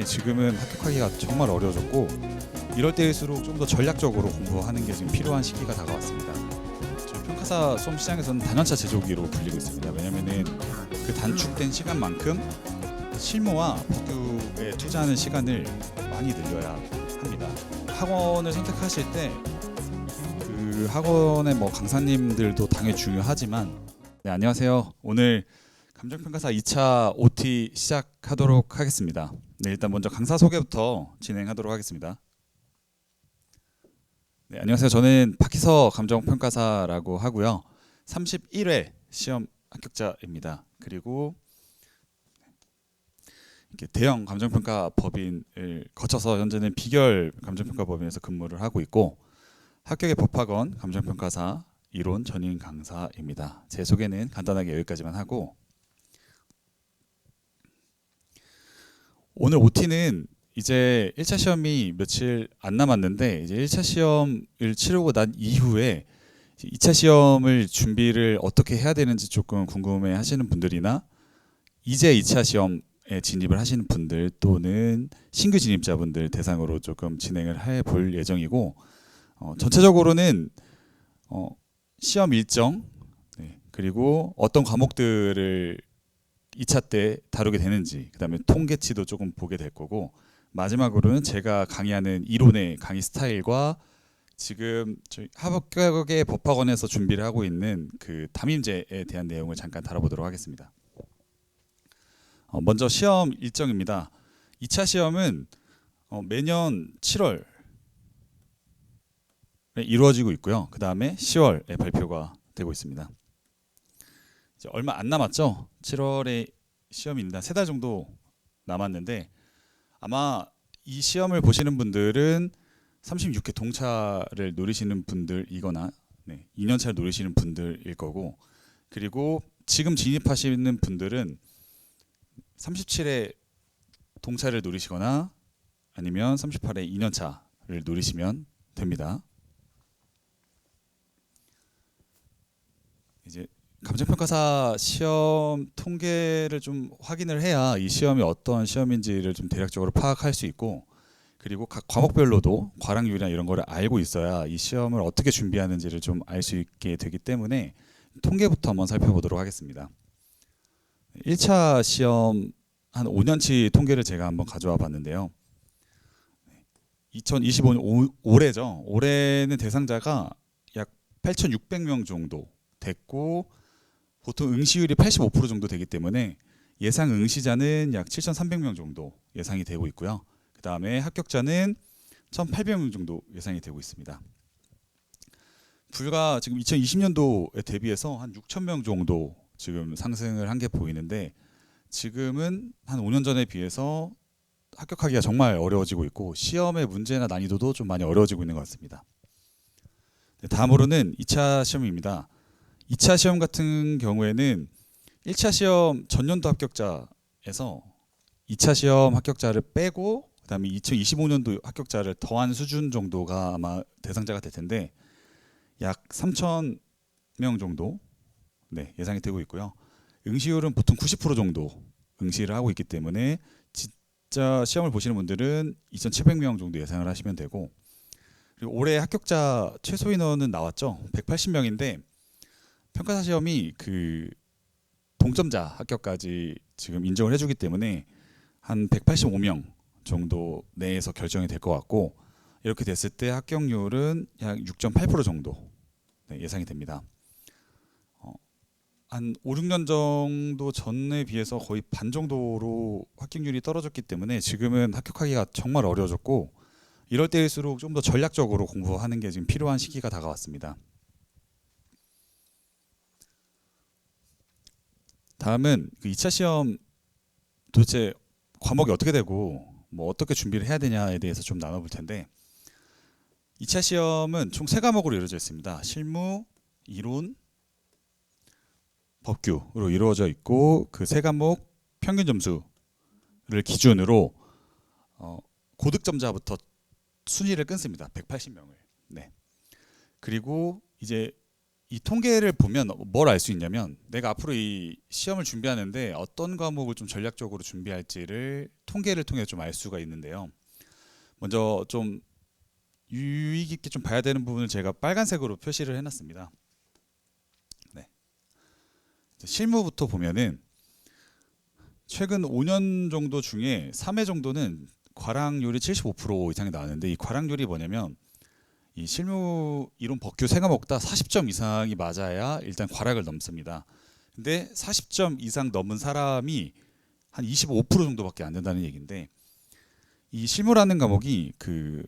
지금은 합격하기가 정말 어려워졌고 이럴 때일수록 좀 더 전략적으로 공부하는 게 지금 필요한 시기가 다가왔습니다. 저희 평가사 수험 시장에서는 단연차 제조기로 불리고 있습니다. 왜냐면은 그 단축된 시간만큼 실무와 법규에 투자하는 시간을 많이 늘려야 합니다. 학원을 선택하실 때 그 학원의 강사님들도 당연히 중요하지만 안녕하세요. 오늘 감정평가사 2차 OT 시작하도록 하겠습니다. 네, 일단 먼저 강사 소개부터 진행하도록 하겠습니다. 네, 안녕하세요. 저는 박희서 감정평가사라고 하고요. 31회 시험 합격자입니다. 그리고 이렇게 대형 감정평가 법인을 거쳐서 현재는 비결 감정평가 법인에서 근무를 하고 있고 합격의 법학원 감정평가사 이론 전임 강사입니다. 제 소개는 간단하게 여기까지만 하고 오늘 OT는 이제 1차 시험이 며칠 안 남았는데 이제 1차 시험을 치르고 난 이후에 2차 시험을 준비를 어떻게 해야 되는지 조금 궁금해 하시는 분들이나 이제 2차 시험에 진입을 하시는 분들 또는 신규 진입자분들 대상으로 조금 진행을 해볼 예정이고 전체적으로는 시험 일정 그리고 어떤 과목들을 2차 때 다루게 되는지 그다음에 통계치도 조금 보게 될 거고 마지막으로는 제가 강의하는 이론의 강의 스타일과 지금 저희 합격의 법학원에서 준비를 하고 있는 그 담임제에 대한 내용을 잠깐 다뤄보도록 하겠습니다. 먼저 시험 일정입니다. 2차 시험은 매년 7월에 이루어지고 있고요. 그 다음에 10월에 발표가 되고 있습니다. 이제 얼마 안 남았죠. 7월에 시험입니다. 3달 정도 남았는데 아마 이 시험을 보시는 분들은 36회 동차를 노리시는 분들이거나 2년차를 노리시는 분들일 거고 그리고 지금 진입하시는 분들은 37회 동차를 노리시거나 아니면 38회 2년차를 노리시면 됩니다. 이제 감정평가사 시험 통계를 좀 확인을 해야 이 시험이 어떤 시험인지를 좀 대략적으로 파악할 수 있고 그리고 각 과목별로도 과락률이나 이런 거를 알고 있어야 이 시험을 어떻게 준비하는지를 좀 알 수 있게 되기 때문에 통계부터 한번 살펴보도록 하겠습니다. 1차 시험 한 5년치 통계를 제가 한번 가져와 봤는데요. 2025년 올해죠. 올해는 대상자가 약 8,600명 정도 됐고 보통 응시율이 85% 정도 되기 때문에 예상 응시자는 약 7,300명 정도 예상이 되고 있고요. 그 다음에 합격자는 1,800명 정도 예상이 되고 있습니다. 불과 지금 2020년도에 대비해서 한 6,000명 정도 지금 상승을 한 게 보이는데 지금은 한 5년 전에 비해서 합격하기가 정말 어려워지고 있고 시험의 문제나 난이도도 좀 많이 어려워지고 있는 것 같습니다. 다음으로는 2차 시험입니다. 2차 시험 같은 경우에는 1차 시험 전년도 합격자에서 2차 시험 합격자를 빼고 그다음에 2025년도 합격자를 더한 수준 정도가 아마 대상자가 될 텐데 약 3,000명 정도 예상이 되고 있고요. 응시율은 보통 90% 정도 응시를 하고 있기 때문에 진짜 시험을 보시는 분들은 2,700명 정도 예상을 하시면 되고 그리고 올해 합격자 최소 인원은 나왔죠. 180명인데 평가사 시험이 그 동점자 합격까지 지금 인정을 해주기 때문에 한 185명 정도 내에서 결정이 될 것 같고 이렇게 됐을 때 합격률은 약 6.8% 정도 예상이 됩니다. 한 5, 6년 정도 전에 비해서 거의 반 정도로 합격률이 떨어졌기 때문에 지금은 합격하기가 정말 어려워졌고 이럴 때일수록 좀 더 전략적으로 공부하는 게 지금 필요한 시기가 다가왔습니다. 다음은 그 2차 시험 도대체 과목이 어떻게 되고 뭐 어떻게 준비를 해야 되냐에 대해서 좀 나눠볼 텐데 2차 시험은 총 3과목으로 이루어져 있습니다. 실무, 이론, 법규로 이루어져 있고 그 3과목 평균 점수를 기준으로 고득점자부터 순위를 끊습니다. 180명을. 그리고 이제 이 통계를 보면 뭘 알 수 있냐면 내가 앞으로 이 시험을 준비하는데 어떤 과목을 좀 전략적으로 준비할지를 통계를 통해 좀 알 수가 있는데요. 먼저 좀 유의 깊게 좀 봐야 되는 부분을 제가 빨간색으로 표시를 해놨습니다. 네. 실무부터 보면은 최근 5년 정도 중에 3회 정도는 과락률이 75% 이상이 나왔는데 이 과락률이 뭐냐면 이 실무 이론 법규 세 과목 다 40점 이상이 맞아야 일단 과락을 넘습니다. 근데 40점 이상 넘은 사람이 한 25% 정도밖에 안 된다는 얘기인데 이 실무라는 과목이 그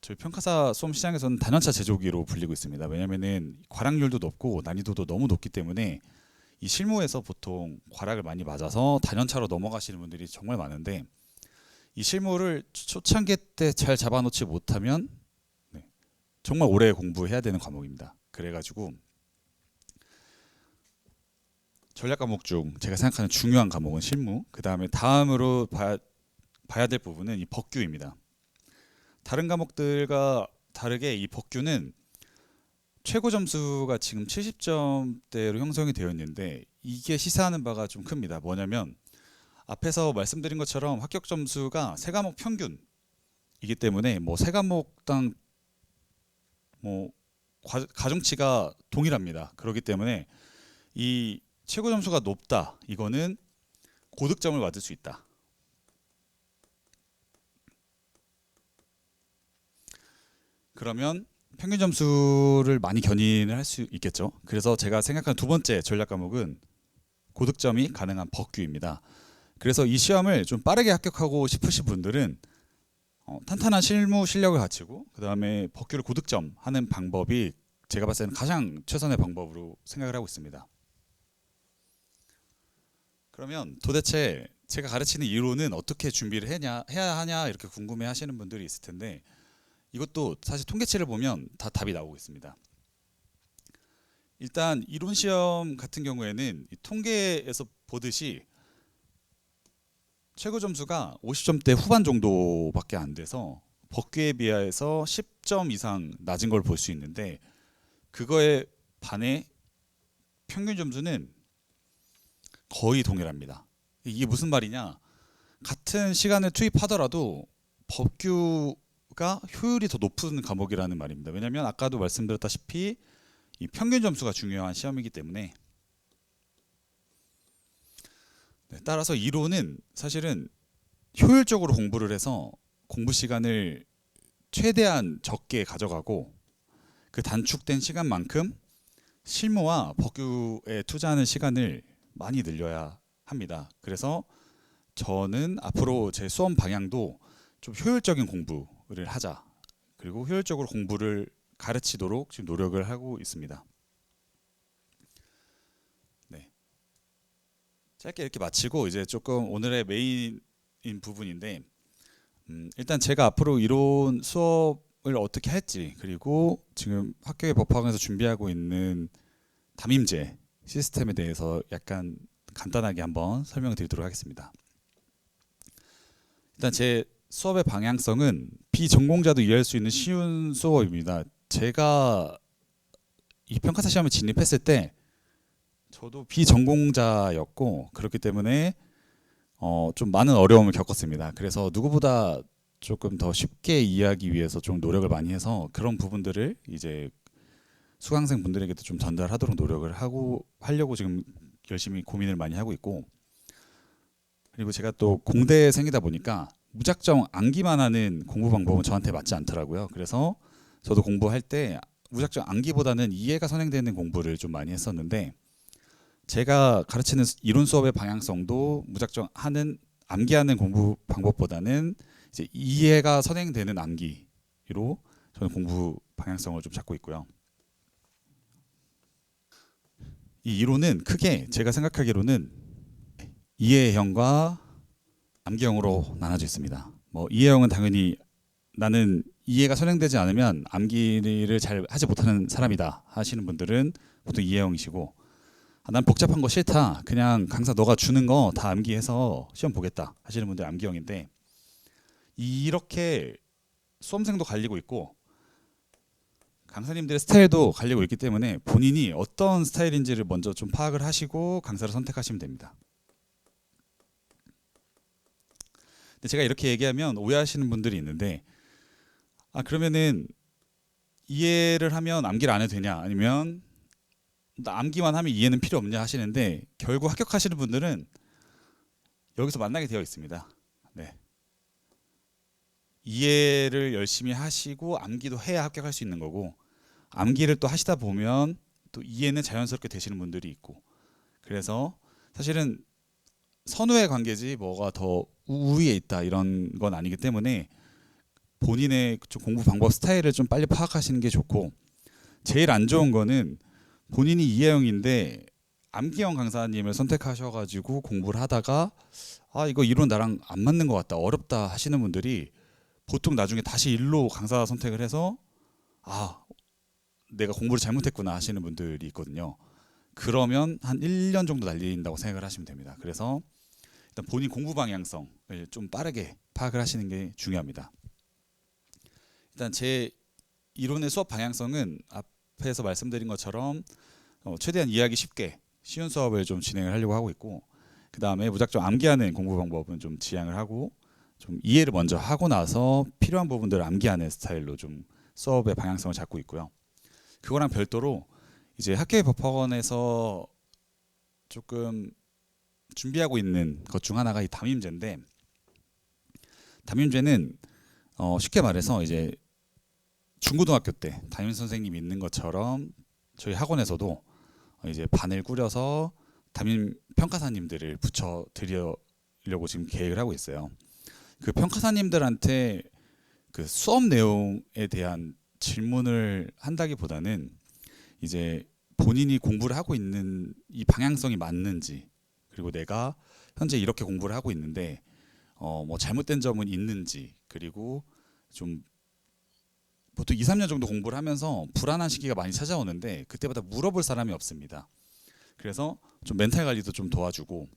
저희 평가사 수험 시장에서는 단연차 제조기로 불리고 있습니다. 왜냐면은 과락률도 높고 난이도도 너무 높기 때문에 이 실무에서 보통 과락을 많이 맞아서 단연차로 넘어가시는 분들이 정말 많은데 이 실무를 초창기 때 잘 잡아놓지 못하면 정말 오래 공부해야 되는 과목입니다. 그래가지고 전략 과목 중 제가 생각하는 중요한 과목은 실무, 그 다음에 다음으로 봐야 될 부분은 이 법규입니다. 다른 과목들과 다르게 이 법규는 최고 점수가 지금 70점대로 형성이 되어 있는데 이게 시사하는 바가 좀 큽니다. 뭐냐면 앞에서 말씀드린 것처럼 합격 점수가 세 과목 평균이기 때문에 뭐 세 과목당 뭐 가중치가 동일합니다. 그렇기 때문에 이 최고 점수가 높다 이거는 고득점을 받을 수 있다. 그러면 평균 점수를 많이 견인을 할 수 있겠죠. 그래서 제가 생각하는 두 번째 전략 과목은 고득점이 가능한 법규입니다. 그래서 이 시험을 좀 빠르게 합격하고 싶으신 분들은 탄탄한 실무 실력을 갖추고 그 다음에 법규를 고득점 하는 방법이 제가 봤을 때는 가장 최선의 방법으로 생각을 하고 있습니다. 그러면 도대체 제가 가르치는 이론은 어떻게 준비를 해야 하냐 이렇게 궁금해 하시는 분들이 있을 텐데 이것도 사실 통계치를 보면 다 답이 나오고 있습니다. 일단 이론 시험 같은 경우에는 이 통계에서 보듯이 최고 점수가 50점대 후반 정도밖에 안 돼서 법규에 비해서 10점 이상 낮은 걸 볼 수 있는데 그거에 반해 평균 점수는 거의 동일합니다. 이게 무슨 말이냐? 같은 시간을 투입하더라도 법규가 효율이 더 높은 과목이라는 말입니다. 왜냐하면 아까도 말씀드렸다시피 이 평균 점수가 중요한 시험이기 때문에 따라서 이론은 사실은 효율적으로 공부를 해서 공부 시간을 최대한 적게 가져가고 그 단축된 시간만큼 실무와 법규에 투자하는 시간을 많이 늘려야 합니다. 그래서 저는 앞으로 제 수험 방향도 좀 효율적인 공부를 하자. 그리고 효율적으로 공부를 가르치도록 지금 노력을 하고 있습니다. 네. 짧게 이렇게 마치고 이제 조금 오늘의 메인인 부분인데 일단 제가 앞으로 이론 수업을 어떻게 할지 그리고 지금 학교의 법학원에서 준비하고 있는 담임제 시스템에 대해서 약간 간단하게 한번 설명을 드리도록 하겠습니다. 일단 제 수업의 방향성은 비전공자도 이해할 수 있는 쉬운 수업입니다. 제가 이 평가사 시험에 진입했을 때 저도 비전공자였고 그렇기 때문에 좀 많은 어려움을 겪었습니다. 그래서 누구보다 조금 더 쉽게 이해하기 위해서 좀 노력을 많이 해서 그런 부분들을 이제 수강생 분들에게도 좀 전달하도록 노력을 하려고 지금 열심히 고민을 많이 하고 있고 그리고 제가 또 공대생이다 보니까 무작정 암기만 하는 공부 방법은 저한테 맞지 않더라고요. 그래서 저도 공부할 때 무작정 암기보다는 이해가 선행되는 공부를 좀 많이 했었는데 제가 가르치는 이론 수업의 방향성도 무작정 암기하는 공부 방법보다는 이제 이해가 선행되는 암기로 저는 공부 방향성을 좀 잡고 있고요. 이 이론은 크게 제가 생각하기로는 이해형과 암기형으로 나눠져 있습니다. 뭐 이해형은 당연히 나는 이해가 선행되지 않으면 암기를 잘 하지 못하는 사람이다 하시는 분들은 보통 이해형이시고 난 복잡한 거 싫다 그냥 강사 너가 주는 거 다 암기해서 시험 보겠다 하시는 분들 암기형인데 이렇게 수험생도 갈리고 있고 강사님들의 스타일도 갈리고 있기 때문에 본인이 어떤 스타일인지를 먼저 좀 파악을 하시고 강사를 선택하시면 됩니다. 근데 제가 이렇게 얘기하면 오해하시는 분들이 있는데, 그러면은 이해를 하면 암기를 안 해도 되냐, 아니면 나 암기만 하면 이해는 필요 없냐 하시는데, 결국 합격하시는 분들은 여기서 만나게 되어 있습니다. 네. 이해를 열심히 하시고 암기도 해야 합격할 수 있는 거고, 암기를 또 하시다 보면 또 이해는 자연스럽게 되시는 분들이 있고, 그래서 사실은 선후의 관계지 뭐가 더 우위에 있다 이런 건 아니기 때문에 본인의 좀 공부 방법 스타일을 좀 빨리 파악하시는 게 좋고, 제일 안 좋은 거는 본인이 이해형인데 암기형 강사님을 선택하셔가지고 공부를 하다가 이거 이론 나랑 안 맞는 것 같다, 어렵다 하시는 분들이 보통 나중에 다시 일로 강사 선택을 해서 내가 공부를 잘못했구나 하시는 분들이 있거든요. 그러면 한 1년 정도 날린다고 생각을 하시면 됩니다. 그래서 일단 본인 공부 방향성을 좀 빠르게 파악을 하시는 게 중요합니다. 일단 제 이론의 수업 방향성은 앞에서 말씀드린 것처럼 최대한 이해하기 쉽게 쉬운 수업을 좀 진행을 하려고 하고 있고, 그 다음에 무작정 암기하는 공부 방법은 좀 지양을 하고, 좀 이해를 먼저 하고 나서 필요한 부분들을 암기하는 스타일로 좀 수업의 방향성을 잡고 있고요. 그거랑 별도로 이제 학교의 법학원에서 조금 준비하고 있는 것 중 하나가 이 담임제인데, 담임제는 쉽게 말해서 이제 중고등학교 때 담임 선생님이 있는 것처럼 저희 학원에서도 이제 반을 꾸려서 담임 평가사님들을 붙여 드리려고 지금 계획을 하고 있어요. 그 평가사님들한테 그 수업 내용에 대한 질문을 한다기보다는 이제 본인이 공부를 하고 있는 이 방향성이 맞는지, 그리고 내가 현재 이렇게 공부를 하고 있는데 뭐 잘못된 점은 있는지, 그리고 좀 보통 2, 3년 정도 공부를 하면서 불안한 시기가 많이 찾아오는데 그때마다 물어볼 사람이 없습니다. 그래서 좀 멘탈 관리도 좀 도와주고,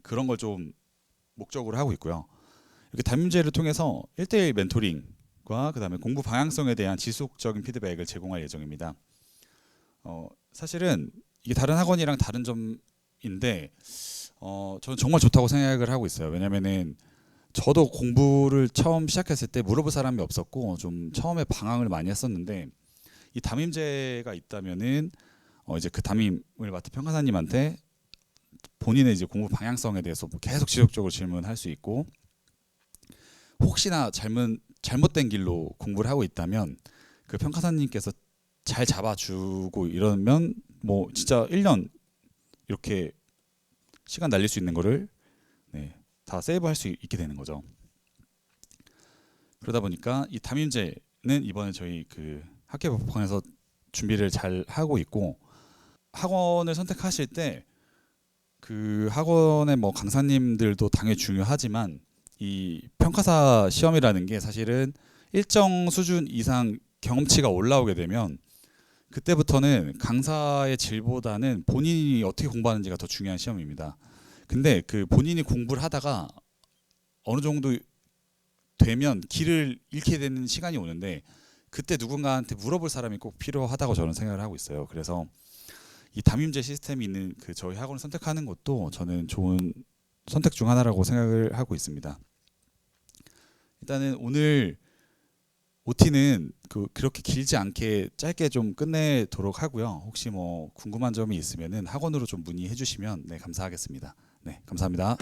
그런 걸 좀 목적으로 하고 있고요. 이렇게 담임제를 통해서 1:1 멘토링과 그다음에 공부 방향성에 대한 지속적인 피드백을 제공할 예정입니다. 사실은 이게 다른 학원이랑 다른 점인데 저는 정말 좋다고 생각을 하고 있어요. 왜냐면은 저도 공부를 처음 시작했을 때 물어볼 사람이 없었고 좀 처음에 방황을 많이 했었는데, 이 담임제가 있다면은 이제 그 담임을 맡은 평가사님한테 본인의 이제 공부 방향성에 대해서 계속 지속적으로 질문할 수 있고, 혹시나 잘못된 길로 공부를 하고 있다면 그 평가사님께서 잘 잡아주고 이러면 뭐 진짜 1년 이렇게 시간 날릴 수 있는 거를 다 세이브할 수 있게 되는 거죠. 그러다 보니까 이 담임제는 이번에 저희 그 학교 법학원에서 준비를 잘 하고 있고, 학원을 선택하실 때 그 학원의 뭐 강사님들도 당연히 중요하지만 이 평가사 시험이라는 게 사실은 일정 수준 이상 경험치가 올라오게 되면 그때부터는 강사의 질보다는 본인이 어떻게 공부하는지가 더 중요한 시험입니다. 근데 그 본인이 공부를 하다가 어느 정도 되면 길을 잃게 되는 시간이 오는데, 그때 누군가한테 물어볼 사람이 꼭 필요하다고 저는 생각을 하고 있어요. 그래서 이 담임제 시스템이 있는 그 저희 학원을 선택하는 것도 저는 좋은 선택 중 하나라고 생각을 하고 있습니다. 일단은 오늘 OT는 그렇게 길지 않게 짧게 좀 끝내도록 하고요. 혹시 뭐 궁금한 점이 있으면은 학원으로 좀 문의해 주시면 감사하겠습니다. 감사합니다.